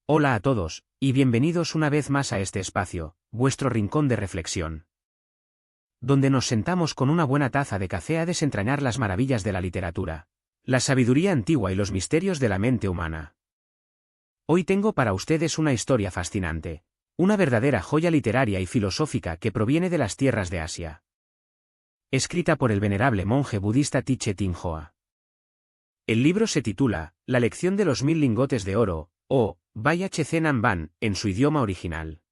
Hola a todos, y bienvenidos una vez más a este espacio, vuestro rincón de reflexión, donde nos sentamos con una buena taza de café a desentrañar las maravillas de la literatura, la sabiduría antigua y los misterios de la mente humana. Hoy tengo para ustedes una historia fascinante, una verdadera joya literaria y filosófica que proviene de las tierras de Asia. Escrita por el venerable monje budista Tiche Tinjoa. El libro se titula La lección de los 1000 lingotes de oro, o Baya Chezenan Ban, en su idioma original.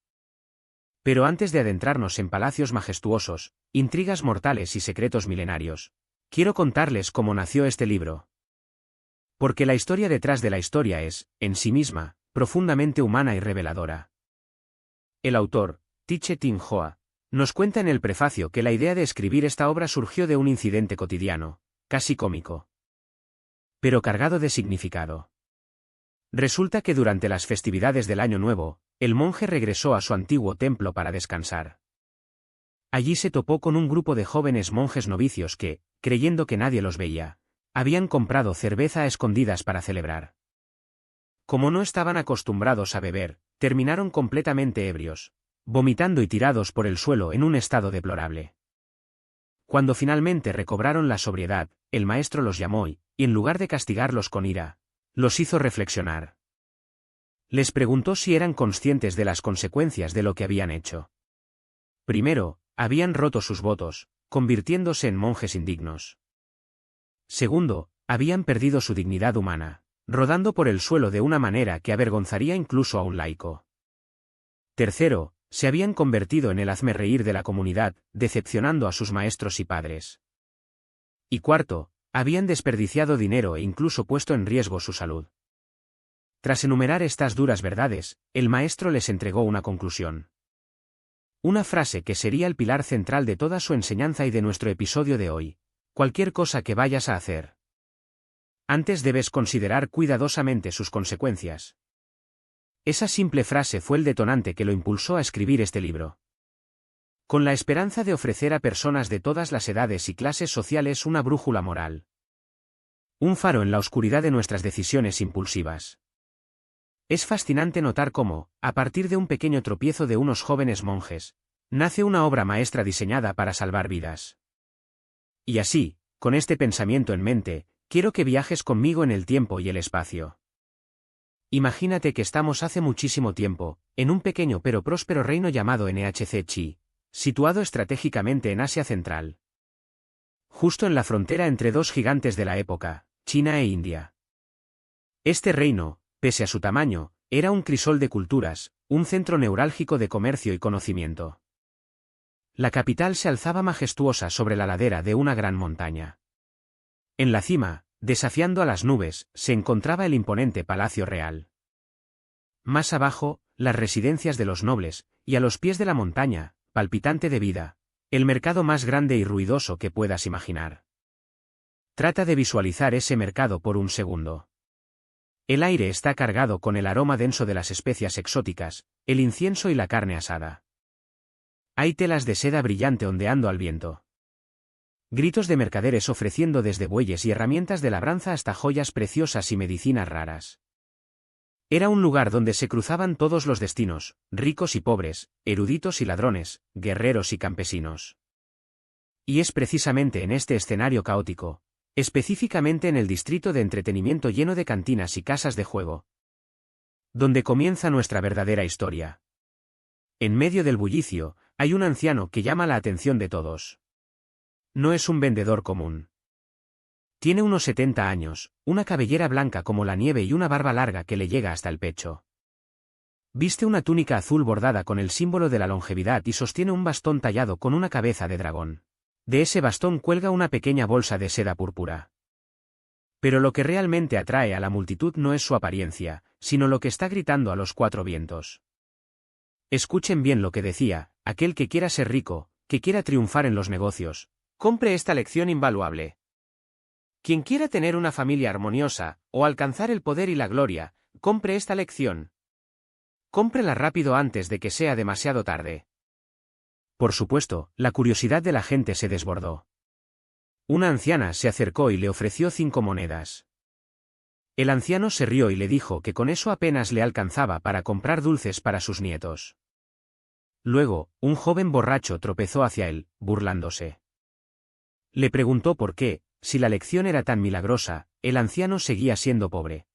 Pero antes de adentrarnos en palacios majestuosos, intrigas mortales y secretos milenarios, quiero contarles cómo nació este libro. Porque la historia detrás de la historia es, en sí misma, profundamente humana y reveladora. El autor, Tiche Tinjoa, nos cuenta en el prefacio que la idea de escribir esta obra surgió de un incidente cotidiano, casi cómico, pero cargado de significado. Resulta que durante las festividades del Año Nuevo, el monje regresó a su antiguo templo para descansar. Allí se topó con un grupo de jóvenes monjes novicios que, creyendo que nadie los veía, habían comprado cerveza a escondidas para celebrar. Como no estaban acostumbrados a beber, terminaron completamente ebrios, vomitando y tirados por el suelo en un estado deplorable. Cuando finalmente recobraron la sobriedad, el maestro los llamó y, en lugar de castigarlos con ira, los hizo reflexionar. Les preguntó si eran conscientes de las consecuencias de lo que habían hecho. Primero, habían roto sus votos, convirtiéndose en monjes indignos. Segundo, habían perdido su dignidad humana, rodando por el suelo de una manera que avergonzaría incluso a un laico. Tercero, se habían convertido en el hazmerreír de la comunidad, decepcionando a sus maestros y padres. Y cuarto, habían desperdiciado dinero e incluso puesto en riesgo su salud. Tras enumerar estas duras verdades, el maestro les entregó una conclusión. Una frase que sería el pilar central de toda su enseñanza y de nuestro episodio de hoy. Cualquier cosa que vayas a hacer, antes debes considerar cuidadosamente sus consecuencias. Esa simple frase fue el detonante que lo impulsó a escribir este libro. Con la esperanza de ofrecer a personas de todas las edades y clases sociales una brújula moral. Un faro en la oscuridad de nuestras decisiones impulsivas. Es fascinante notar cómo, a partir de un pequeño tropiezo de unos jóvenes monjes, nace una obra maestra diseñada para salvar vidas. Y así, con este pensamiento en mente, quiero que viajes conmigo en el tiempo y el espacio. Imagínate que estamos hace muchísimo tiempo, en un pequeño pero próspero reino llamado NHC-Chi, situado estratégicamente en Asia Central. Justo en la frontera entre dos gigantes de la época, China e India. Este reino, pese a su tamaño, era un crisol de culturas, un centro neurálgico de comercio y conocimiento. La capital se alzaba majestuosa sobre la ladera de una gran montaña. En la cima, desafiando a las nubes, se encontraba el imponente Palacio Real. Más abajo, las residencias de los nobles, y a los pies de la montaña, palpitante de vida, el mercado más grande y ruidoso que puedas imaginar. Trata de visualizar ese mercado por un segundo. El aire está cargado con el aroma denso de las especias exóticas, el incienso y la carne asada. Hay telas de seda brillante ondeando al viento. Gritos de mercaderes ofreciendo desde bueyes y herramientas de labranza hasta joyas preciosas y medicinas raras. Era un lugar donde se cruzaban todos los destinos, ricos y pobres, eruditos y ladrones, guerreros y campesinos. Y es precisamente en este escenario caótico, específicamente en el distrito de entretenimiento lleno de cantinas y casas de juego, donde comienza nuestra verdadera historia. En medio del bullicio, hay un anciano que llama la atención de todos. No es un vendedor común. Tiene unos 70 años, una cabellera blanca como la nieve y una barba larga que le llega hasta el pecho. Viste una túnica azul bordada con el símbolo de la longevidad y sostiene un bastón tallado con una cabeza de dragón. De ese bastón cuelga una pequeña bolsa de seda púrpura. Pero lo que realmente atrae a la multitud no es su apariencia, sino lo que está gritando a los cuatro vientos. Escuchen bien lo que decía: aquel que quiera ser rico, que quiera triunfar en los negocios, compre esta lección invaluable. Quien quiera tener una familia armoniosa, o alcanzar el poder y la gloria, compre esta lección. Cómprela rápido antes de que sea demasiado tarde. Por supuesto, la curiosidad de la gente se desbordó. Una anciana se acercó y le ofreció 5 monedas. El anciano se rió y le dijo que con eso apenas le alcanzaba para comprar dulces para sus nietos. Luego, un joven borracho tropezó hacia él, burlándose. Le preguntó por qué, si la lección era tan milagrosa, el anciano seguía siendo pobre.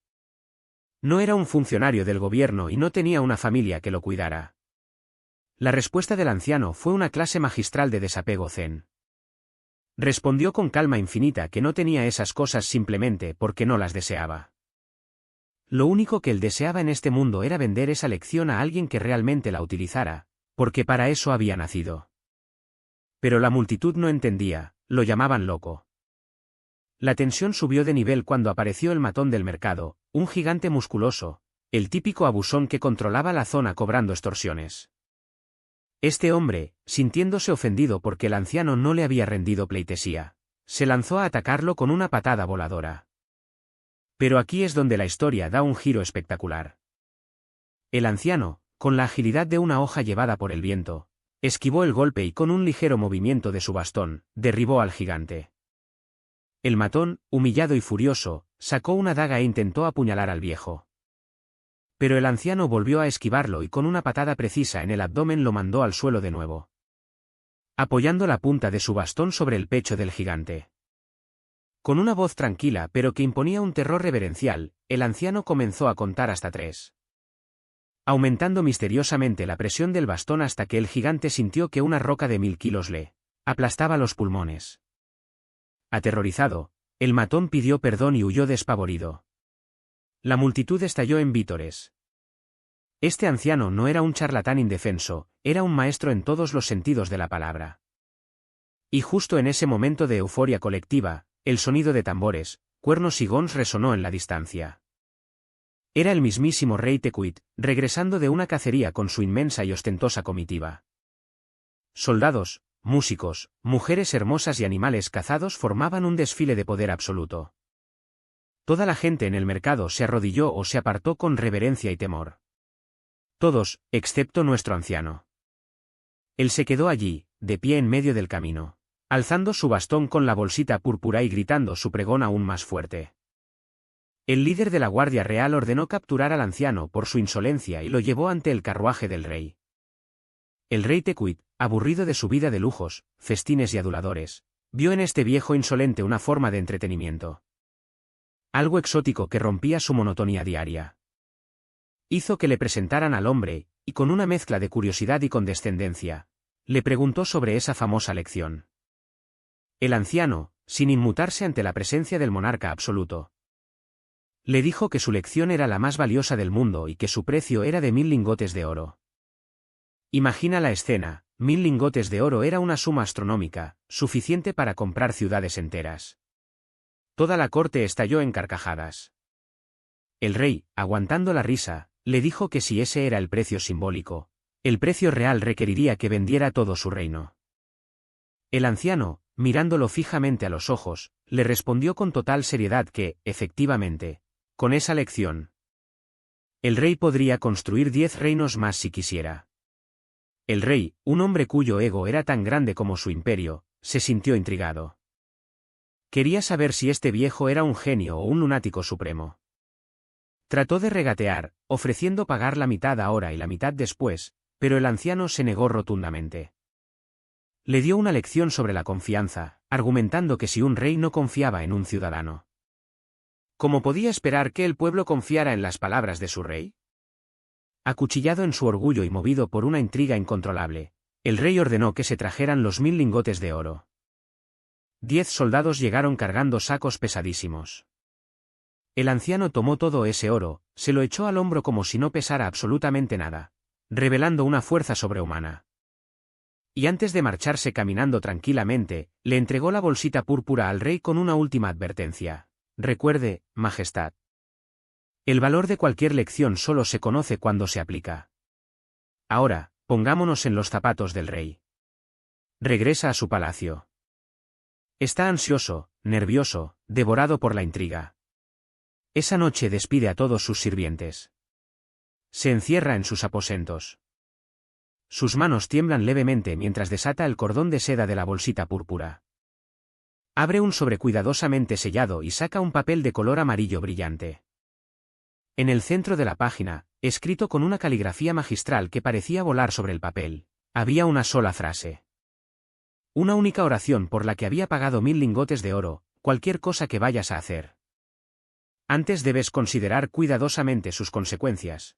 No era un funcionario del gobierno y no tenía una familia que lo cuidara. La respuesta del anciano fue una clase magistral de desapego zen. Respondió con calma infinita que no tenía esas cosas simplemente porque no las deseaba. Lo único que él deseaba en este mundo era vender esa lección a alguien que realmente la utilizara, porque para eso había nacido. Pero la multitud no entendía, lo llamaban loco. La tensión subió de nivel cuando apareció el matón del mercado, un gigante musculoso, el típico abusón que controlaba la zona cobrando extorsiones. Este hombre, sintiéndose ofendido porque el anciano no le había rendido pleitesía, se lanzó a atacarlo con una patada voladora. Pero aquí es donde la historia da un giro espectacular. El anciano, con la agilidad de una hoja llevada por el viento, esquivó el golpe y con un ligero movimiento de su bastón, derribó al gigante. El matón, humillado y furioso, sacó una daga e intentó apuñalar al viejo. Pero el anciano volvió a esquivarlo y con una patada precisa en el abdomen lo mandó al suelo de nuevo, apoyando la punta de su bastón sobre el pecho del gigante. Con una voz tranquila pero que imponía un terror reverencial, el anciano comenzó a contar hasta 3. Aumentando misteriosamente la presión del bastón hasta que el gigante sintió que una roca de 1000 kilos le aplastaba los pulmones. Aterrorizado, el matón pidió perdón y huyó despavorido. La multitud estalló en vítores. Este anciano no era un charlatán indefenso, era un maestro en todos los sentidos de la palabra. Y justo en ese momento de euforia colectiva, el sonido de tambores, cuernos y gons resonó en la distancia. Era el mismísimo rey Tecuit, regresando de una cacería con su inmensa y ostentosa comitiva. Soldados, músicos, mujeres hermosas y animales cazados formaban un desfile de poder absoluto. Toda la gente en el mercado se arrodilló o se apartó con reverencia y temor. Todos, excepto nuestro anciano. Él se quedó allí, de pie en medio del camino, alzando su bastón con la bolsita púrpura y gritando su pregón aún más fuerte. El líder de la Guardia Real ordenó capturar al anciano por su insolencia y lo llevó ante el carruaje del rey. El rey Tecuit, aburrido de su vida de lujos, festines y aduladores, vio en este viejo insolente una forma de entretenimiento. Algo exótico que rompía su monotonía diaria. Hizo que le presentaran al hombre, y con una mezcla de curiosidad y condescendencia, le preguntó sobre esa famosa lección. El anciano, sin inmutarse ante la presencia del monarca absoluto, le dijo que su lección era la más valiosa del mundo y que su precio era de 1000 lingotes de oro. Imagina la escena, 1000 lingotes de oro era una suma astronómica, suficiente para comprar ciudades enteras. Toda la corte estalló en carcajadas. El rey, aguantando la risa, le dijo que si ese era el precio simbólico, el precio real requeriría que vendiera todo su reino. El anciano, mirándolo fijamente a los ojos, le respondió con total seriedad que, efectivamente, con esa lección, el rey podría construir 10 reinos más si quisiera. El rey, un hombre cuyo ego era tan grande como su imperio, se sintió intrigado. Quería saber si este viejo era un genio o un lunático supremo. Trató de regatear, ofreciendo pagar la mitad ahora y la mitad después, pero el anciano se negó rotundamente. Le dio una lección sobre la confianza, argumentando que si un rey no confiaba en un ciudadano, ¿cómo podía esperar que el pueblo confiara en las palabras de su rey? Acuchillado en su orgullo y movido por una intriga incontrolable, el rey ordenó que se trajeran los 1000 lingotes de oro. 10 soldados llegaron cargando sacos pesadísimos. El anciano tomó todo ese oro, se lo echó al hombro como si no pesara absolutamente nada, revelando una fuerza sobrehumana. Y antes de marcharse caminando tranquilamente, le entregó la bolsita púrpura al rey con una última advertencia. Recuerde, Majestad. El valor de cualquier lección solo se conoce cuando se aplica. Ahora, pongámonos en los zapatos del rey. Regresa a su palacio. Está ansioso, nervioso, devorado por la intriga. Esa noche despide a todos sus sirvientes. Se encierra en sus aposentos. Sus manos tiemblan levemente mientras desata el cordón de seda de la bolsita púrpura. Abre un sobre cuidadosamente sellado y saca un papel de color amarillo brillante. En el centro de la página, escrito con una caligrafía magistral que parecía volar sobre el papel, había una sola frase. Una única oración por la que había pagado 1000 lingotes de oro: cualquier cosa que vayas a hacer, antes debes considerar cuidadosamente sus consecuencias.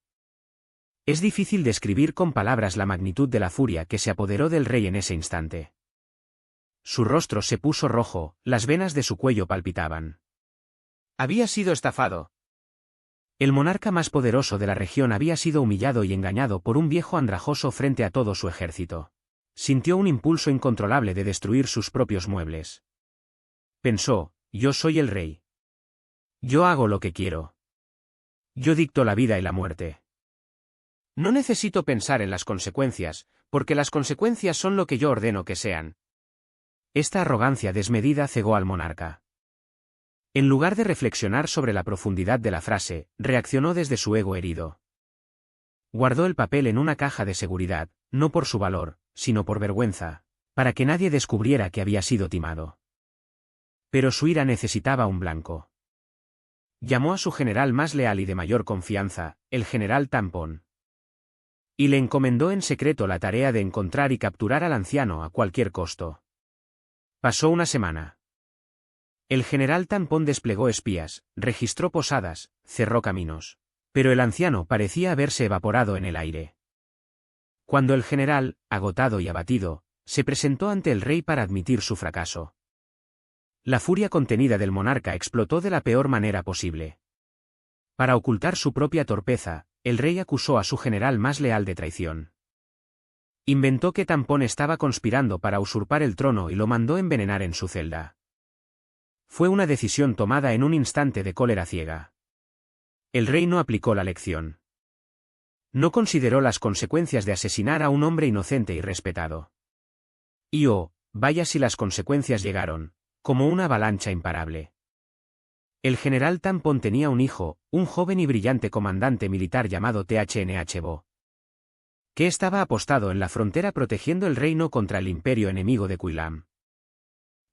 Es difícil describir con palabras la magnitud de la furia que se apoderó del rey en ese instante. Su rostro se puso rojo, las venas de su cuello palpitaban. Había sido estafado. El monarca más poderoso de la región había sido humillado y engañado por un viejo andrajoso frente a todo su ejército. Sintió un impulso incontrolable de destruir sus propios muebles. Pensó: yo soy el rey. Yo hago lo que quiero. Yo dicto la vida y la muerte. No necesito pensar en las consecuencias, porque las consecuencias son lo que yo ordeno que sean. Esta arrogancia desmedida cegó al monarca. En lugar de reflexionar sobre la profundidad de la frase, reaccionó desde su ego herido. Guardó el papel en una caja de seguridad, no por su valor, sino por vergüenza, para que nadie descubriera que había sido timado. Pero su ira necesitaba un blanco. Llamó a su general más leal y de mayor confianza, el general Tampón. Y le encomendó en secreto la tarea de encontrar y capturar al anciano a cualquier costo. Pasó una semana. El general Tampón desplegó espías, registró posadas, cerró caminos. Pero el anciano parecía haberse evaporado en el aire. Cuando el general, agotado y abatido, se presentó ante el rey para admitir su fracaso, la furia contenida del monarca explotó de la peor manera posible. Para ocultar su propia torpeza, el rey acusó a su general más leal de traición. Inventó que Tampón estaba conspirando para usurpar el trono y lo mandó envenenar en su celda. Fue una decisión tomada en un instante de cólera ciega. El rey no aplicó la lección. No consideró las consecuencias de asesinar a un hombre inocente y respetado. Y vaya si las consecuencias llegaron, como una avalancha imparable. El general Tampón tenía un hijo, un joven y brillante comandante militar llamado Thnh-Bo, que estaba apostado en la frontera protegiendo el reino contra el imperio enemigo de Cuilam.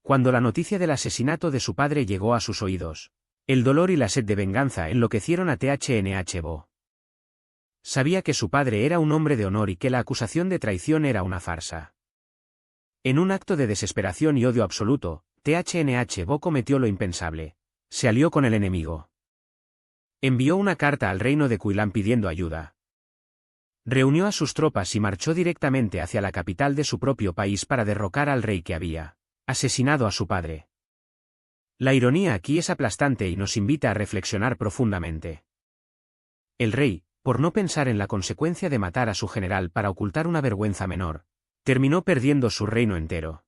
Cuando la noticia del asesinato de su padre llegó a sus oídos, el dolor y la sed de venganza enloquecieron a Thnh-Bo. Sabía que su padre era un hombre de honor y que la acusación de traición era una farsa. En un acto de desesperación y odio absoluto, Thnh-Bo cometió lo impensable. Se alió con el enemigo. Envió una carta al reino de Cuilam pidiendo ayuda. Reunió a sus tropas y marchó directamente hacia la capital de su propio país para derrocar al rey que había asesinado a su padre. La ironía aquí es aplastante y nos invita a reflexionar profundamente. El rey, por no pensar en la consecuencia de matar a su general para ocultar una vergüenza menor, terminó perdiendo su reino entero.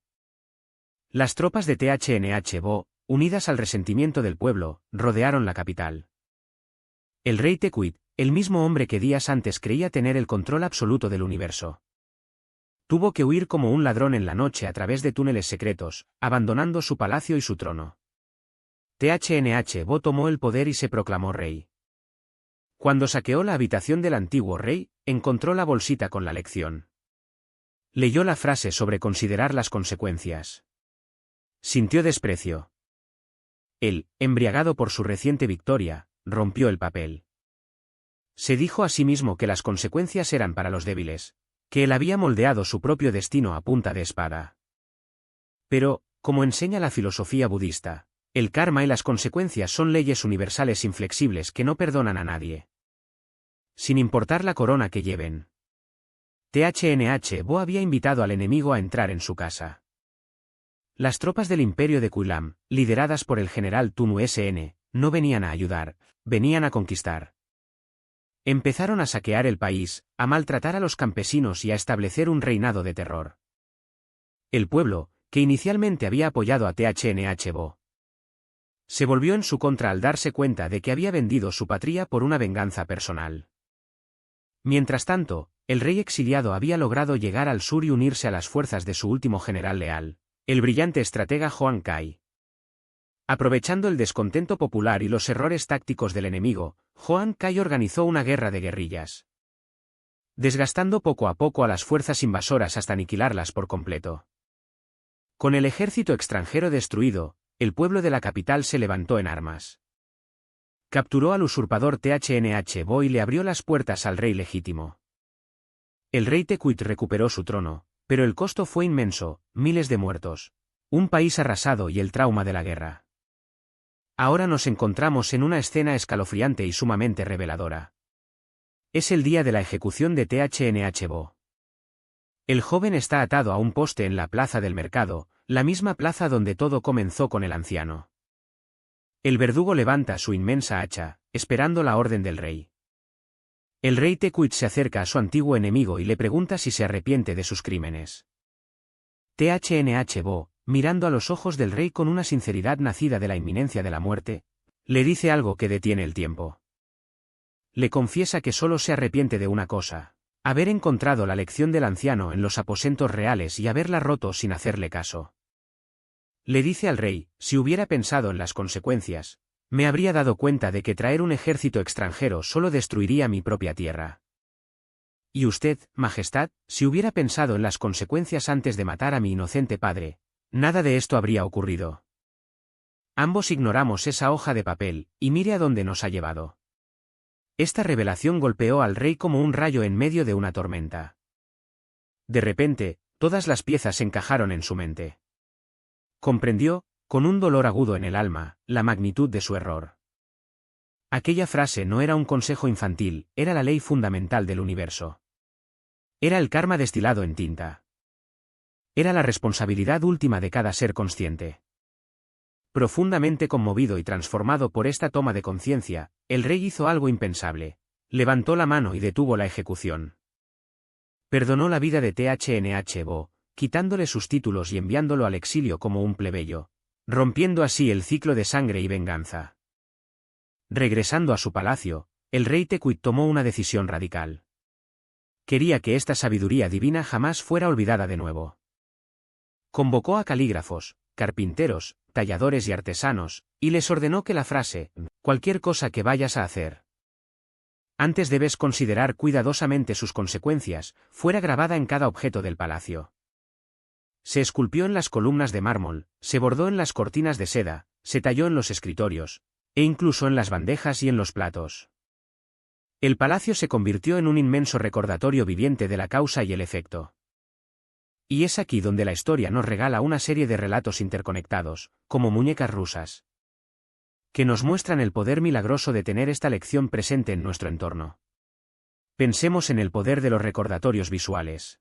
Las tropas de Thnh-Bo, unidas al resentimiento del pueblo, rodearon la capital. El rey Tecuit, el mismo hombre que días antes creía tener el control absoluto del universo, tuvo que huir como un ladrón en la noche a través de túneles secretos, abandonando su palacio y su trono. Thnh-Bo tomó el poder y se proclamó rey. Cuando saqueó la habitación del antiguo rey, encontró la bolsita con la lección. Leyó la frase sobre considerar las consecuencias. Sintió desprecio. Él, embriagado por su reciente victoria, rompió el papel. Se dijo a sí mismo que las consecuencias eran para los débiles, que él había moldeado su propio destino a punta de espada. Pero, como enseña la filosofía budista, el karma y las consecuencias son leyes universales inflexibles que no perdonan a nadie, sin importar la corona que lleven. Thnh-Bo había invitado al enemigo a entrar en su casa. Las tropas del imperio de Cuilam, lideradas por el general Tunu-Sn, no venían a ayudar, venían a conquistar. Empezaron a saquear el país, a maltratar a los campesinos y a establecer un reinado de terror. El pueblo, que inicialmente había apoyado a Thnh-Bo, se volvió en su contra al darse cuenta de que había vendido su patria por una venganza personal. Mientras tanto, el rey exiliado había logrado llegar al sur y unirse a las fuerzas de su último general leal, el brillante estratega Huang Kai. Aprovechando el descontento popular y los errores tácticos del enemigo, Huang Kai organizó una guerra de guerrillas, desgastando poco a poco a las fuerzas invasoras hasta aniquilarlas por completo. Con el ejército extranjero destruido, el pueblo de la capital se levantó en armas. Capturó al usurpador THNH-Bo y le abrió las puertas al rey legítimo. El rey Tecuit recuperó su trono, pero el costo fue inmenso, miles de muertos, un país arrasado y el trauma de la guerra. Ahora nos encontramos en una escena escalofriante y sumamente reveladora. Es el día de la ejecución de THNH-Bo. El joven está atado a un poste en la plaza del mercado, la misma plaza donde todo comenzó con el anciano. El verdugo levanta su inmensa hacha, esperando la orden del rey. El rey Tecuit se acerca a su antiguo enemigo y le pregunta si se arrepiente de sus crímenes. THNH-Bo, mirando a los ojos del rey con una sinceridad nacida de la inminencia de la muerte, le dice algo que detiene el tiempo. Le confiesa que solo se arrepiente de una cosa: haber encontrado la lección del anciano en los aposentos reales y haberla roto sin hacerle caso. Le dice al rey: si hubiera pensado en las consecuencias, me habría dado cuenta de que traer un ejército extranjero solo destruiría mi propia tierra. Y usted, Majestad, si hubiera pensado en las consecuencias antes de matar a mi inocente padre, nada de esto habría ocurrido. Ambos ignoramos esa hoja de papel, y mire a dónde nos ha llevado. Esta revelación golpeó al rey como un rayo en medio de una tormenta. De repente, todas las piezas encajaron en su mente. Comprendió, con un dolor agudo en el alma, la magnitud de su error. Aquella frase no era un consejo infantil, era la ley fundamental del universo. Era el karma destilado en tinta. Era la responsabilidad última de cada ser consciente. Profundamente conmovido y transformado por esta toma de conciencia, el rey hizo algo impensable: levantó la mano y detuvo la ejecución. Perdonó la vida de THNH-Bo, quitándole sus títulos y enviándolo al exilio como un plebeyo, rompiendo así el ciclo de sangre y venganza. Regresando a su palacio, el rey Tecuit tomó una decisión radical. Quería que esta sabiduría divina jamás fuera olvidada de nuevo. Convocó a calígrafos, carpinteros, talladores y artesanos, y les ordenó que la frase: cualquier cosa que vayas a hacer, antes debes considerar cuidadosamente sus consecuencias, fuera grabada en cada objeto del palacio. Se esculpió en las columnas de mármol, se bordó en las cortinas de seda, se talló en los escritorios, e incluso en las bandejas y en los platos. El palacio se convirtió en un inmenso recordatorio viviente de la causa y el efecto. Y es aquí donde la historia nos regala una serie de relatos interconectados, como muñecas rusas, que nos muestran el poder milagroso de tener esta lección presente en nuestro entorno. Pensemos en el poder de los recordatorios visuales.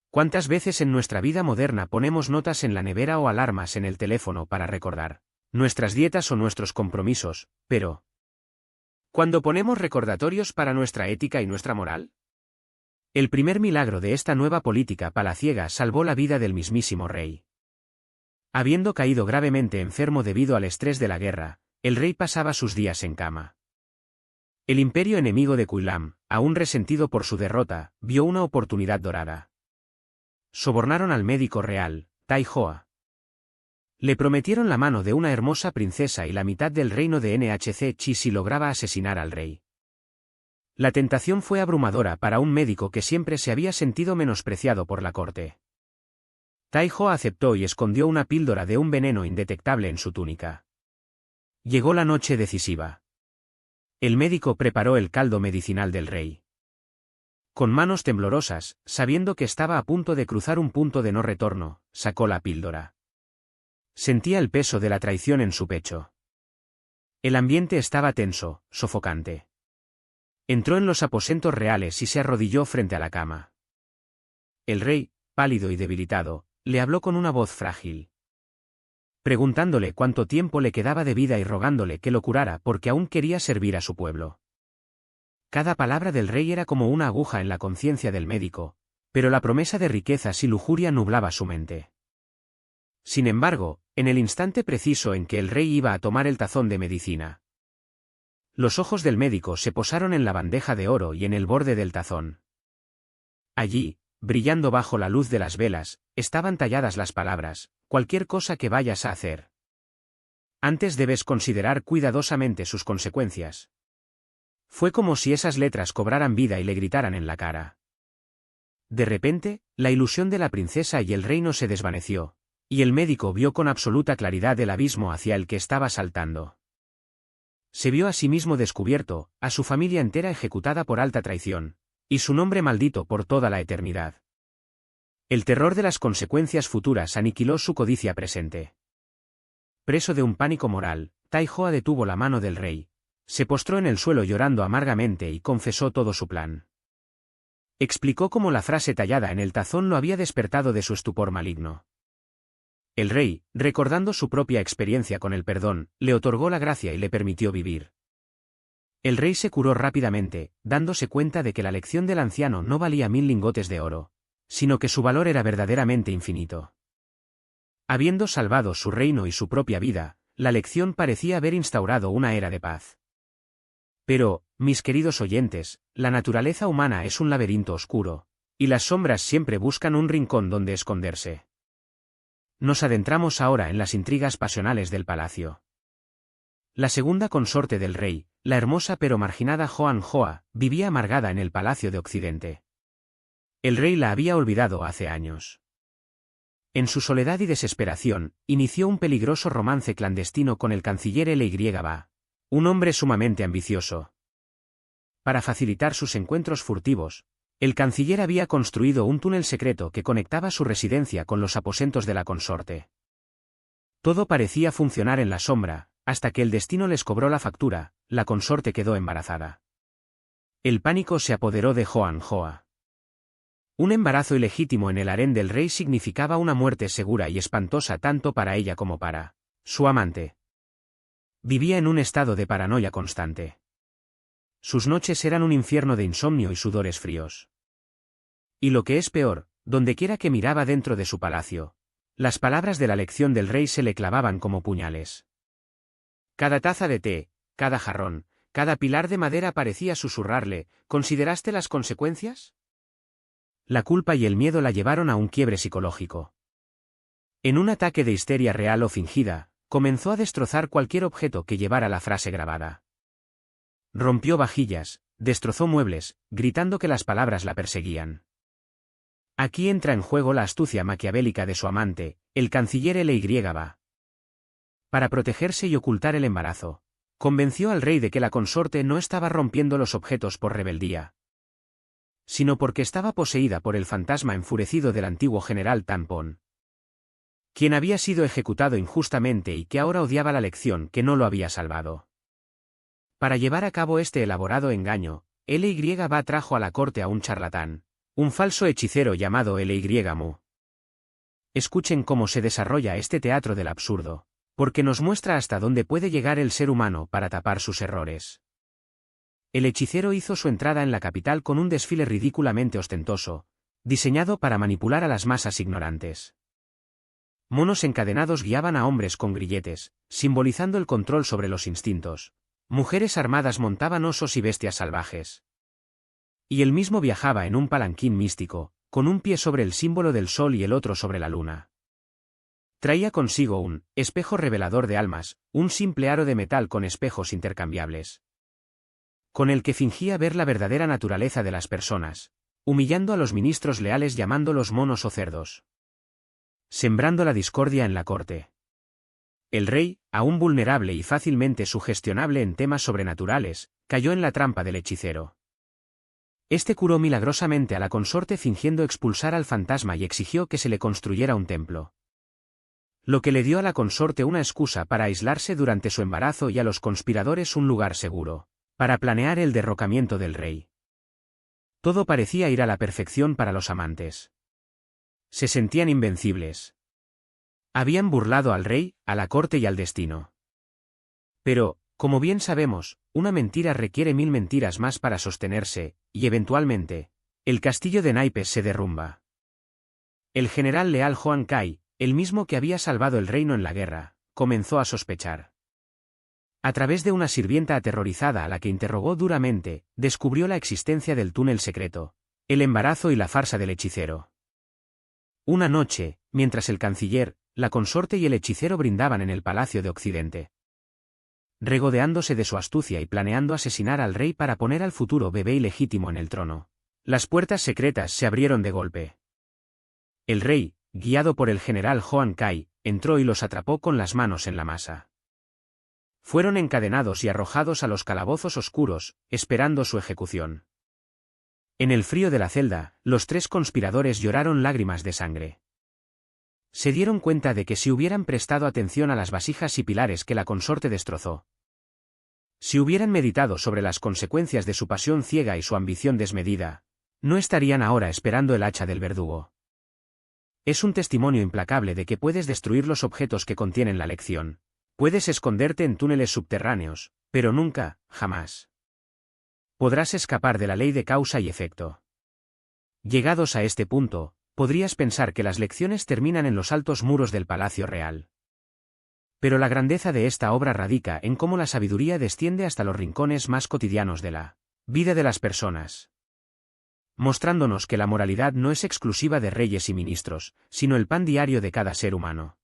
¿Cuántas veces en nuestra vida moderna ponemos notas en la nevera o alarmas en el teléfono para recordar nuestras dietas o nuestros compromisos, pero ¿cuándo ponemos recordatorios para nuestra ética y nuestra moral? El primer milagro de esta nueva política palaciega salvó la vida del mismísimo rey. Habiendo caído gravemente enfermo debido al estrés de la guerra, el rey pasaba sus días en cama. El imperio enemigo de Kuilam, aún resentido por su derrota, vio una oportunidad dorada. Sobornaron al médico real, Tai Hoa. Le prometieron la mano de una hermosa princesa y la mitad del reino de NHC Chi si lograba asesinar al rey. La tentación fue abrumadora para un médico que siempre se había sentido menospreciado por la corte. Tai Hoa aceptó y escondió una píldora de un veneno indetectable en su túnica. Llegó la noche decisiva. El médico preparó el caldo medicinal del rey. Con manos temblorosas, sabiendo que estaba a punto de cruzar un punto de no retorno, sacó la píldora. Sentía el peso de la traición en su pecho. El ambiente estaba tenso, sofocante. Entró en los aposentos reales y se arrodilló frente a la cama. El rey, pálido y debilitado, le habló con una voz frágil, preguntándole cuánto tiempo le quedaba de vida y rogándole que lo curara porque aún quería servir a su pueblo. Cada palabra del rey era como una aguja en la conciencia del médico, pero la promesa de riquezas y lujuria nublaba su mente. Sin embargo, en el instante preciso en que el rey iba a tomar el tazón de medicina, los ojos del médico se posaron en la bandeja de oro y en el borde del tazón. Allí, brillando bajo la luz de las velas, estaban talladas las palabras: cualquier cosa que vayas a hacer, antes debes considerar cuidadosamente sus consecuencias. Fue como si esas letras cobraran vida y le gritaran en la cara. De repente, la ilusión de la princesa y el reino se desvaneció, y el médico vio con absoluta claridad el abismo hacia el que estaba saltando. Se vio a sí mismo descubierto, a su familia entera ejecutada por alta traición, y su nombre maldito por toda la eternidad. El terror de las consecuencias futuras aniquiló su codicia presente. Preso de un pánico moral, Tai Hoa detuvo la mano del rey, se postró en el suelo llorando amargamente y confesó todo su plan. Explicó cómo la frase tallada en el tazón lo había despertado de su estupor maligno. El rey, recordando su propia experiencia con el perdón, le otorgó la gracia y le permitió vivir. El rey se curó rápidamente, dándose cuenta de que la lección del anciano no valía 1000 lingotes de oro, sino que su valor era verdaderamente infinito. Habiendo salvado su reino y su propia vida, la lección parecía haber instaurado una era de paz. Pero, mis queridos oyentes, la naturaleza humana es un laberinto oscuro, y las sombras siempre buscan un rincón donde esconderse. Nos adentramos ahora en las intrigas pasionales del palacio. La segunda consorte del rey, la hermosa pero marginada Joan Hoa, vivía amargada en el palacio de Occidente. El rey la había olvidado hace años. En su soledad y desesperación, inició un peligroso romance clandestino con el canciller Ly Ba, un hombre sumamente ambicioso. Para facilitar sus encuentros furtivos, el canciller había construido un túnel secreto que conectaba su residencia con los aposentos de la consorte. Todo parecía funcionar en la sombra, hasta que el destino les cobró la factura, la consorte quedó embarazada. El pánico se apoderó de Joan Hoa. Un embarazo ilegítimo en el harén del rey significaba una muerte segura y espantosa tanto para ella como para su amante. Vivía en un estado de paranoia constante. Sus noches eran un infierno de insomnio y sudores fríos. Y lo que es peor, dondequiera que miraba dentro de su palacio, las palabras de la lección del rey se le clavaban como puñales. Cada taza de té, cada jarrón, cada pilar de madera parecía susurrarle: ¿consideraste las consecuencias? La culpa y el miedo la llevaron a un quiebre psicológico. En un ataque de histeria real o fingida, comenzó a destrozar cualquier objeto que llevara la frase grabada. Rompió vajillas, destrozó muebles, gritando que las palabras la perseguían. Aquí entra en juego la astucia maquiavélica de su amante, el canciller Ly Ba. Para protegerse y ocultar el embarazo, convenció al rey de que la consorte no estaba rompiendo los objetos por rebeldía, sino porque estaba poseída por el fantasma enfurecido del antiguo general Tan Pon, quien había sido ejecutado injustamente y que ahora odiaba la lección que no lo había salvado. Para llevar a cabo este elaborado engaño, Ly Ba trajo a la corte a un charlatán, un falso hechicero llamado Ly Mu. Escuchen cómo se desarrolla este teatro del absurdo, porque nos muestra hasta dónde puede llegar el ser humano para tapar sus errores. El hechicero hizo su entrada en la capital con un desfile ridículamente ostentoso, diseñado para manipular a las masas ignorantes. Monos encadenados guiaban a hombres con grilletes, simbolizando el control sobre los instintos. Mujeres armadas montaban osos y bestias salvajes. Y él mismo viajaba en un palanquín místico, con un pie sobre el símbolo del sol y el otro sobre la luna. Traía consigo un espejo revelador de almas, un simple aro de metal con espejos intercambiables, con el que fingía ver la verdadera naturaleza de las personas, humillando a los ministros leales llamándolos monos o cerdos, sembrando la discordia en la corte. El rey, aún vulnerable y fácilmente sugestionable en temas sobrenaturales, cayó en la trampa del hechicero. Este curó milagrosamente a la consorte fingiendo expulsar al fantasma y exigió que se le construyera un templo, lo que le dio a la consorte una excusa para aislarse durante su embarazo y a los conspiradores un lugar seguro, para planear el derrocamiento del rey. Todo parecía ir a la perfección para los amantes. Se sentían invencibles. Habían burlado al rey, a la corte y al destino. Pero, como bien sabemos, una mentira requiere 1000 mentiras más para sostenerse, y eventualmente, el castillo de naipes se derrumba. El general leal Joan Cai, el mismo que había salvado el reino en la guerra, comenzó a sospechar. A través de una sirvienta aterrorizada a la que interrogó duramente, descubrió la existencia del túnel secreto, el embarazo y la farsa del hechicero. Una noche, mientras el canciller, la consorte y el hechicero brindaban en el palacio de Occidente, regodeándose de su astucia y planeando asesinar al rey para poner al futuro bebé ilegítimo en el trono, las puertas secretas se abrieron de golpe. El rey, guiado por el general Joan Cai, entró y los atrapó con las manos en la masa. Fueron encadenados y arrojados a los calabozos oscuros, esperando su ejecución. En el frío de la celda, los 3 conspiradores lloraron lágrimas de sangre. Se dieron cuenta de que si hubieran prestado atención a las vasijas y pilares que la consorte destrozó, si hubieran meditado sobre las consecuencias de su pasión ciega y su ambición desmedida, no estarían ahora esperando el hacha del verdugo. Es un testimonio implacable de que puedes destruir los objetos que contienen la lección. Puedes esconderte en túneles subterráneos, pero nunca, jamás, podrás escapar de la ley de causa y efecto. Llegados a este punto, podrías pensar que las lecciones terminan en los altos muros del Palacio Real. Pero la grandeza de esta obra radica en cómo la sabiduría desciende hasta los rincones más cotidianos de la vida de las personas, mostrándonos que la moralidad no es exclusiva de reyes y ministros, sino el pan diario de cada ser humano.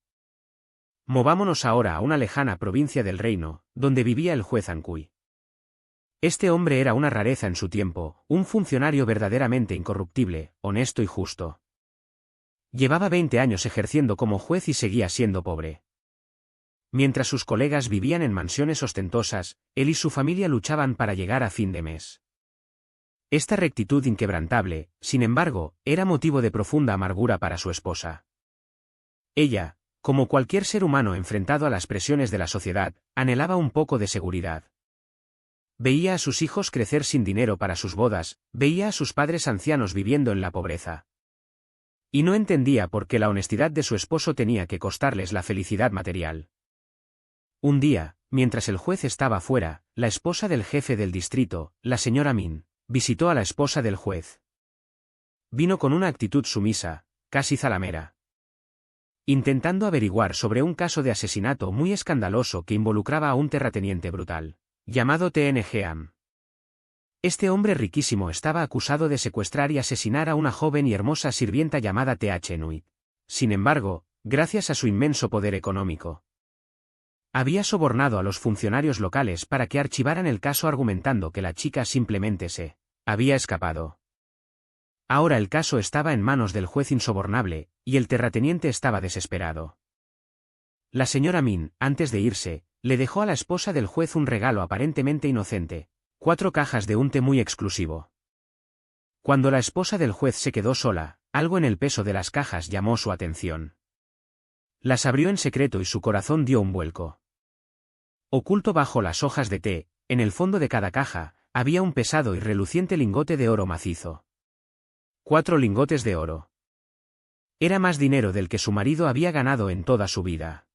Movámonos ahora a una lejana provincia del reino, donde vivía el juez Ancuy. Este hombre era una rareza en su tiempo, un funcionario verdaderamente incorruptible, honesto y justo. Llevaba 20 años ejerciendo como juez y seguía siendo pobre. Mientras sus colegas vivían en mansiones ostentosas, él y su familia luchaban para llegar a fin de mes. Esta rectitud inquebrantable, sin embargo, era motivo de profunda amargura para su esposa. Ella, como cualquier ser humano enfrentado a las presiones de la sociedad, anhelaba un poco de seguridad. Veía a sus hijos crecer sin dinero para sus bodas, veía a sus padres ancianos viviendo en la pobreza. Y no entendía por qué la honestidad de su esposo tenía que costarles la felicidad material. Un día, mientras el juez estaba fuera, la esposa del jefe del distrito, la señora Min, visitó a la esposa del juez. Vino con una actitud sumisa, casi zalamera, intentando averiguar sobre un caso de asesinato muy escandaloso que involucraba a un terrateniente brutal, llamado T.N.G.A.M. Este hombre riquísimo estaba acusado de secuestrar y asesinar a una joven y hermosa sirvienta llamada T.H. Nuit. Sin embargo, gracias a su inmenso poder económico, había sobornado a los funcionarios locales para que archivaran el caso argumentando que la chica simplemente se había escapado. Ahora el caso estaba en manos del juez insobornable, y el terrateniente estaba desesperado. La señora Min, antes de irse, le dejó a la esposa del juez un regalo aparentemente inocente, 4 cajas de un té muy exclusivo. Cuando la esposa del juez se quedó sola, algo en el peso de las cajas llamó su atención. Las abrió en secreto y su corazón dio un vuelco. Oculto bajo las hojas de té, en el fondo de cada caja, había un pesado y reluciente lingote de oro macizo. 4 lingotes de oro. Era más dinero del que su marido había ganado en toda su vida.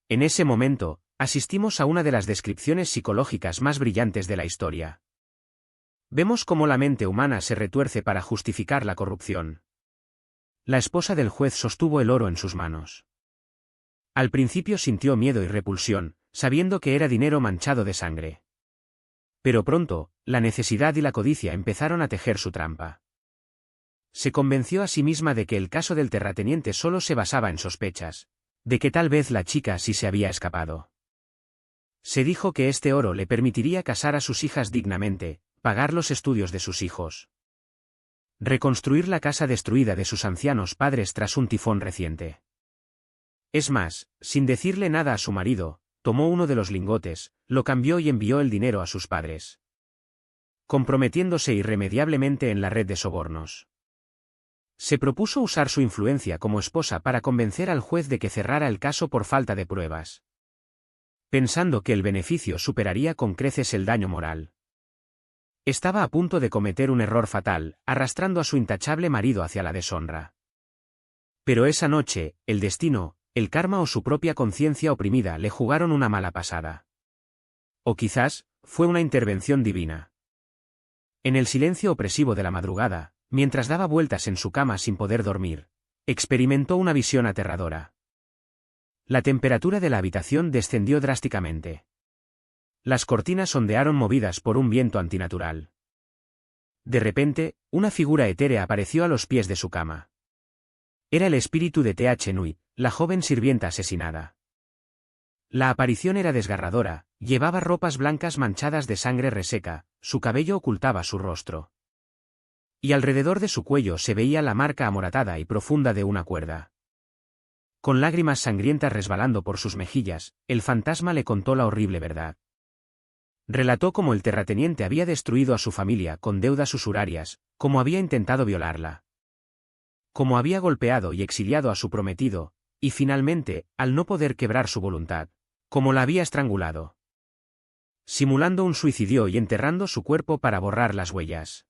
En ese momento, asistimos a una de las descripciones psicológicas más brillantes de la historia. Vemos cómo la mente humana se retuerce para justificar la corrupción. La esposa del juez sostuvo el oro en sus manos. Al principio sintió miedo y repulsión, sabiendo que era dinero manchado de sangre. Pero pronto, la necesidad y la codicia empezaron a tejer su trampa. Se convenció a sí misma de que el caso del terrateniente solo se basaba en sospechas, de que tal vez la chica sí se había escapado. Se dijo que este oro le permitiría casar a sus hijas dignamente, pagar los estudios de sus hijos, reconstruir la casa destruida de sus ancianos padres tras un tifón reciente. Es más, sin decirle nada a su marido, tomó uno de los lingotes, lo cambió y envió el dinero a sus padres, comprometiéndose irremediablemente en la red de sobornos. Se propuso usar su influencia como esposa para convencer al juez de que cerrara el caso por falta de pruebas, pensando que el beneficio superaría con creces el daño moral. Estaba a punto de cometer un error fatal, arrastrando a su intachable marido hacia la deshonra. Pero esa noche, el destino, el karma o su propia conciencia oprimida le jugaron una mala pasada. O quizás, fue una intervención divina. En el silencio opresivo de la madrugada, mientras daba vueltas en su cama sin poder dormir, experimentó una visión aterradora. La temperatura de la habitación descendió drásticamente. Las cortinas ondearon movidas por un viento antinatural. De repente, una figura etérea apareció a los pies de su cama. Era el espíritu de T.H. Nuit, la joven sirvienta asesinada. La aparición era desgarradora, llevaba ropas blancas manchadas de sangre reseca, su cabello ocultaba su rostro. Y alrededor de su cuello se veía la marca amoratada y profunda de una cuerda. Con lágrimas sangrientas resbalando por sus mejillas, el fantasma le contó la horrible verdad. Relató cómo el terrateniente había destruido a su familia con deudas usurarias, cómo había intentado violarla, cómo había golpeado y exiliado a su prometido, y finalmente, al no poder quebrar su voluntad, cómo la había estrangulado, simulando un suicidio y enterrando su cuerpo para borrar las huellas.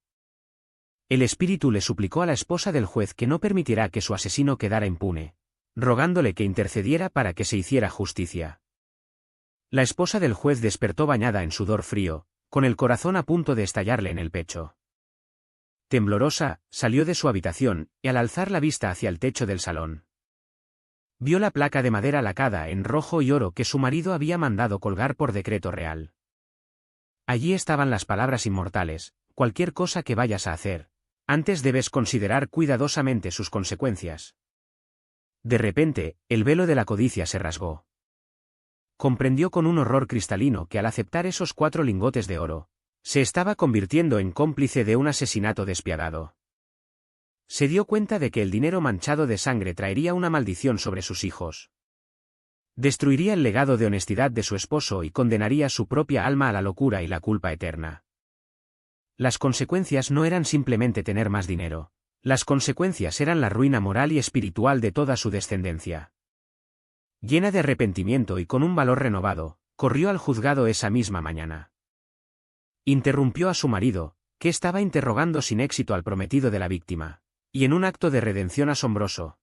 El espíritu le suplicó a la esposa del juez que no permitiera que su asesino quedara impune, rogándole que intercediera para que se hiciera justicia. La esposa del juez despertó bañada en sudor frío, con el corazón a punto de estallarle en el pecho. Temblorosa, salió de su habitación, y al alzar la vista hacia el techo del salón, vio la placa de madera lacada en rojo y oro que su marido había mandado colgar por decreto real. Allí estaban las palabras inmortales: cualquier cosa que vayas a hacer, antes debes considerar cuidadosamente sus consecuencias. De repente, el velo de la codicia se rasgó. Comprendió con un horror cristalino que al aceptar esos 4 lingotes de oro, se estaba convirtiendo en cómplice de un asesinato despiadado. Se dio cuenta de que el dinero manchado de sangre traería una maldición sobre sus hijos. Destruiría el legado de honestidad de su esposo y condenaría su propia alma a la locura y la culpa eterna. Las consecuencias no eran simplemente tener más dinero. Las consecuencias eran la ruina moral y espiritual de toda su descendencia. Llena de arrepentimiento y con un valor renovado, corrió al juzgado esa misma mañana. Interrumpió a su marido, que estaba interrogando sin éxito al prometido de la víctima, y en un acto de redención asombroso,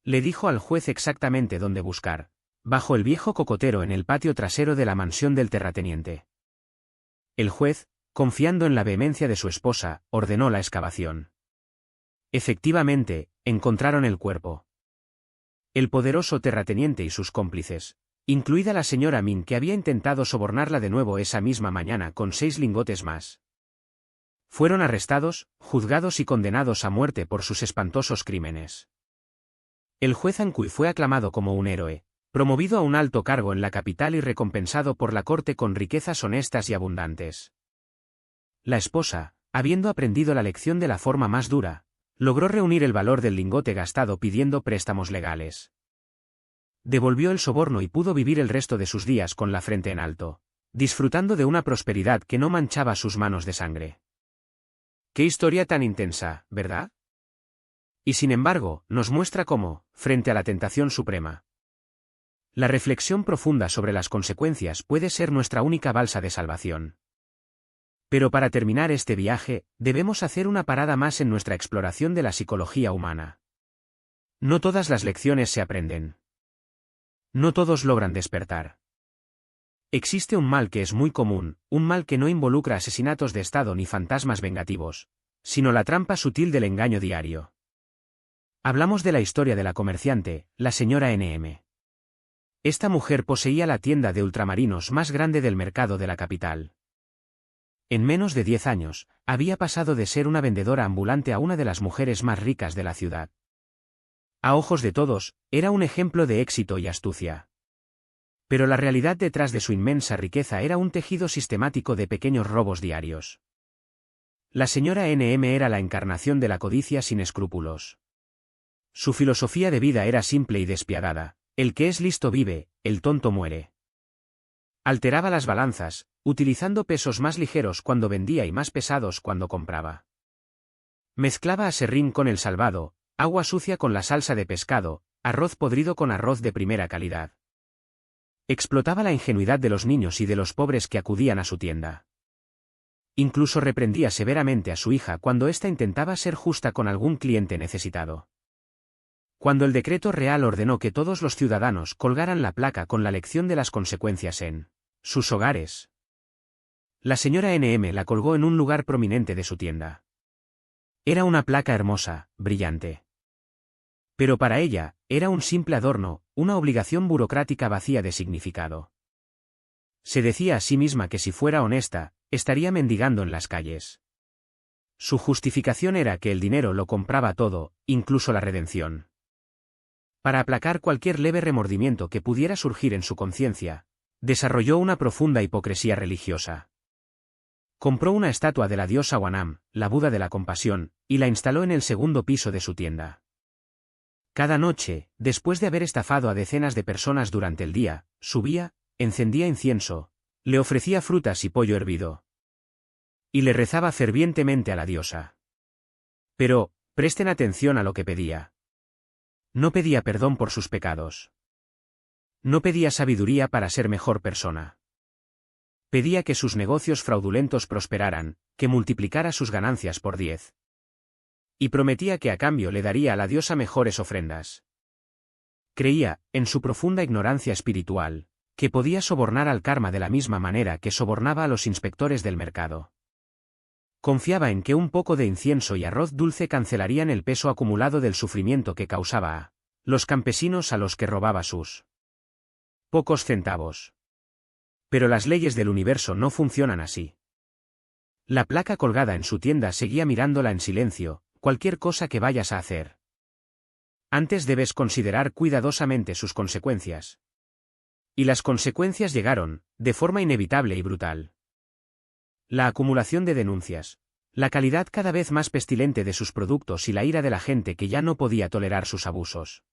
le dijo al juez exactamente dónde buscar, bajo el viejo cocotero en el patio trasero de la mansión del terrateniente. El juez, confiando en la vehemencia de su esposa, ordenó la excavación. Efectivamente, encontraron el cuerpo. El poderoso terrateniente y sus cómplices, incluida la señora Min, que había intentado sobornarla de nuevo esa misma mañana con 6 lingotes más, fueron arrestados, juzgados y condenados a muerte por sus espantosos crímenes. El juez Ancui fue aclamado como un héroe, promovido a un alto cargo en la capital y recompensado por la corte con riquezas honestas y abundantes. La esposa, habiendo aprendido la lección de la forma más dura, logró reunir el valor del lingote gastado pidiendo préstamos legales. Devolvió el soborno y pudo vivir el resto de sus días con la frente en alto, disfrutando de una prosperidad que no manchaba sus manos de sangre. Qué historia tan intensa, ¿verdad? Y sin embargo, nos muestra cómo, frente a la tentación suprema, la reflexión profunda sobre las consecuencias puede ser nuestra única balsa de salvación. Pero para terminar este viaje, debemos hacer una parada más en nuestra exploración de la psicología humana. No todas las lecciones se aprenden. No todos logran despertar. Existe un mal que es muy común, un mal que no involucra asesinatos de Estado ni fantasmas vengativos, sino la trampa sutil del engaño diario. Hablamos de la historia de la comerciante, la señora N.M. Esta mujer poseía la tienda de ultramarinos más grande del mercado de la capital. En menos de 10 años, había pasado de ser una vendedora ambulante a una de las mujeres más ricas de la ciudad. A ojos de todos, era un ejemplo de éxito y astucia. Pero la realidad detrás de su inmensa riqueza era un tejido sistemático de pequeños robos diarios. La señora N.M. era la encarnación de la codicia sin escrúpulos. Su filosofía de vida era simple y despiadada: el que es listo vive, el tonto muere. Alteraba las balanzas, utilizando pesos más ligeros cuando vendía y más pesados cuando compraba. Mezclaba aserrín con el salvado, agua sucia con la salsa de pescado, arroz podrido con arroz de primera calidad. Explotaba la ingenuidad de los niños y de los pobres que acudían a su tienda. Incluso reprendía severamente a su hija cuando ésta intentaba ser justa con algún cliente necesitado. Cuando el decreto real ordenó que todos los ciudadanos colgaran la placa con la lección de las consecuencias en sus hogares, la señora N.M. la colgó en un lugar prominente de su tienda. Era una placa hermosa, brillante. Pero para ella, era un simple adorno, una obligación burocrática vacía de significado. Se decía a sí misma que si fuera honesta, estaría mendigando en las calles. Su justificación era que el dinero lo compraba todo, incluso la redención. Para aplacar cualquier leve remordimiento que pudiera surgir en su conciencia, desarrolló una profunda hipocresía religiosa. Compró una estatua de la diosa Wanam, la Buda de la compasión, y la instaló en el segundo piso de su tienda. Cada noche, después de haber estafado a decenas de personas durante el día, subía, encendía incienso, le ofrecía frutas y pollo hervido. Y le rezaba fervientemente a la diosa. Pero, presten atención a lo que pedía. No pedía perdón por sus pecados. No pedía sabiduría para ser mejor persona. Pedía que sus negocios fraudulentos prosperaran, que multiplicara sus ganancias por 10. Y prometía que a cambio le daría a la diosa mejores ofrendas. Creía, en su profunda ignorancia espiritual, que podía sobornar al karma de la misma manera que sobornaba a los inspectores del mercado. Confiaba en que un poco de incienso y arroz dulce cancelarían el peso acumulado del sufrimiento que causaba a los campesinos a los que robaba sus pocos centavos. Pero las leyes del universo no funcionan así. La placa colgada en su tienda seguía mirándola en silencio: cualquier cosa que vayas a hacer, antes debes considerar cuidadosamente sus consecuencias. Y las consecuencias llegaron, de forma inevitable y brutal. La acumulación de denuncias, la calidad cada vez más pestilente de sus productos y la ira de la gente que ya no podía tolerar sus abusos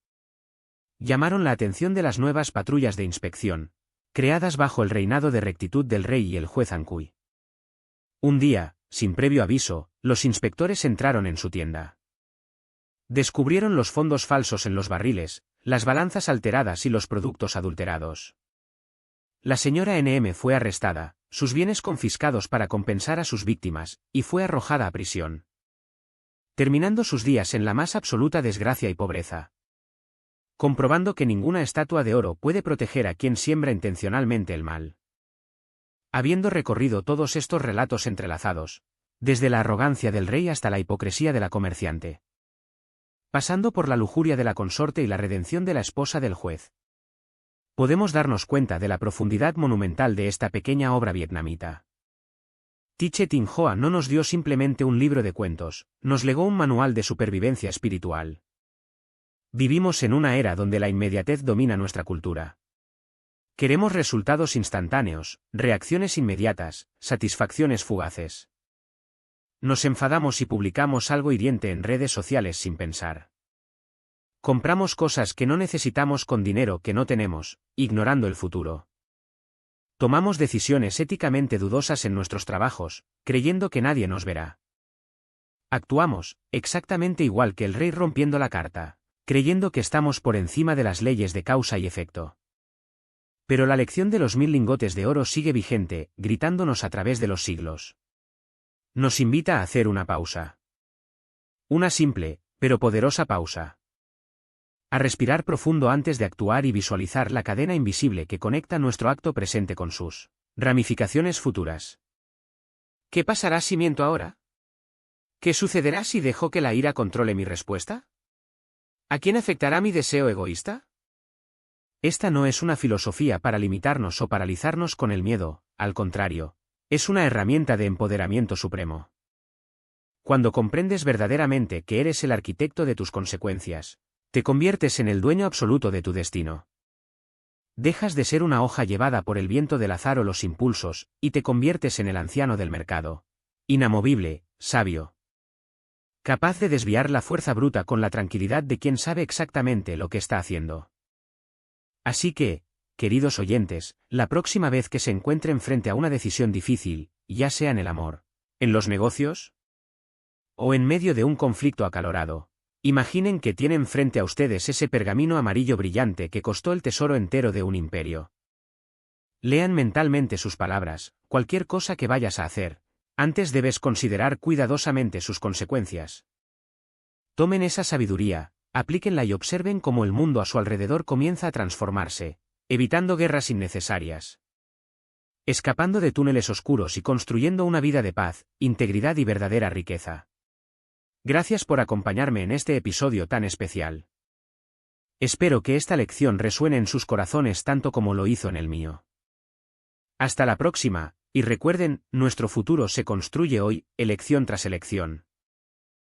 llamaron la atención de las nuevas patrullas de inspección, creadas bajo el reinado de rectitud del rey y el juez Ankui. Un día, sin previo aviso, los inspectores entraron en su tienda. Descubrieron los fondos falsos en los barriles, las balanzas alteradas y los productos adulterados. La señora NM fue arrestada, sus bienes confiscados para compensar a sus víctimas, y fue arrojada a prisión, terminando sus días en la más absoluta desgracia y pobreza. Comprobando que ninguna estatua de oro puede proteger a quien siembra intencionalmente el mal. Habiendo recorrido todos estos relatos entrelazados, desde la arrogancia del rey hasta la hipocresía de la comerciante, pasando por la lujuria de la consorte y la redención de la esposa del juez, podemos darnos cuenta de la profundidad monumental de esta pequeña obra vietnamita. Thich Thich Hoa no nos dio simplemente un libro de cuentos, nos legó un manual de supervivencia espiritual. Vivimos en una era donde la inmediatez domina nuestra cultura. Queremos resultados instantáneos, reacciones inmediatas, satisfacciones fugaces. Nos enfadamos y publicamos algo hiriente en redes sociales sin pensar. Compramos cosas que no necesitamos con dinero que no tenemos, ignorando el futuro. Tomamos decisiones éticamente dudosas en nuestros trabajos, creyendo que nadie nos verá. Actuamos, exactamente igual que el rey rompiendo la carta, creyendo que estamos por encima de las leyes de causa y efecto. Pero la lección de los 1000 lingotes de oro sigue vigente, gritándonos a través de los siglos. Nos invita a hacer una pausa. Una simple, pero poderosa pausa. A respirar profundo antes de actuar y visualizar la cadena invisible que conecta nuestro acto presente con sus ramificaciones futuras. ¿Qué pasará si miento ahora? ¿Qué sucederá si dejo que la ira controle mi respuesta? ¿A quién afectará mi deseo egoísta? Esta no es una filosofía para limitarnos o paralizarnos con el miedo, al contrario, es una herramienta de empoderamiento supremo. Cuando comprendes verdaderamente que eres el arquitecto de tus consecuencias, te conviertes en el dueño absoluto de tu destino. Dejas de ser una hoja llevada por el viento del azar o los impulsos, y te conviertes en el anciano del mercado. Inamovible, sabio. Capaz de desviar la fuerza bruta con la tranquilidad de quien sabe exactamente lo que está haciendo. Así que, queridos oyentes, la próxima vez que se encuentren frente a una decisión difícil, ya sea en el amor, en los negocios, o en medio de un conflicto acalorado, imaginen que tienen frente a ustedes ese pergamino amarillo brillante que costó el tesoro entero de un imperio. Lean mentalmente sus palabras: cualquier cosa que vayas a hacer, antes debes considerar cuidadosamente sus consecuencias. Tomen esa sabiduría, aplíquenla y observen cómo el mundo a su alrededor comienza a transformarse, evitando guerras innecesarias, escapando de túneles oscuros y construyendo una vida de paz, integridad y verdadera riqueza. Gracias por acompañarme en este episodio tan especial. Espero que esta lección resuene en sus corazones tanto como lo hizo en el mío. Hasta la próxima, y recuerden, nuestro futuro se construye hoy, elección tras elección.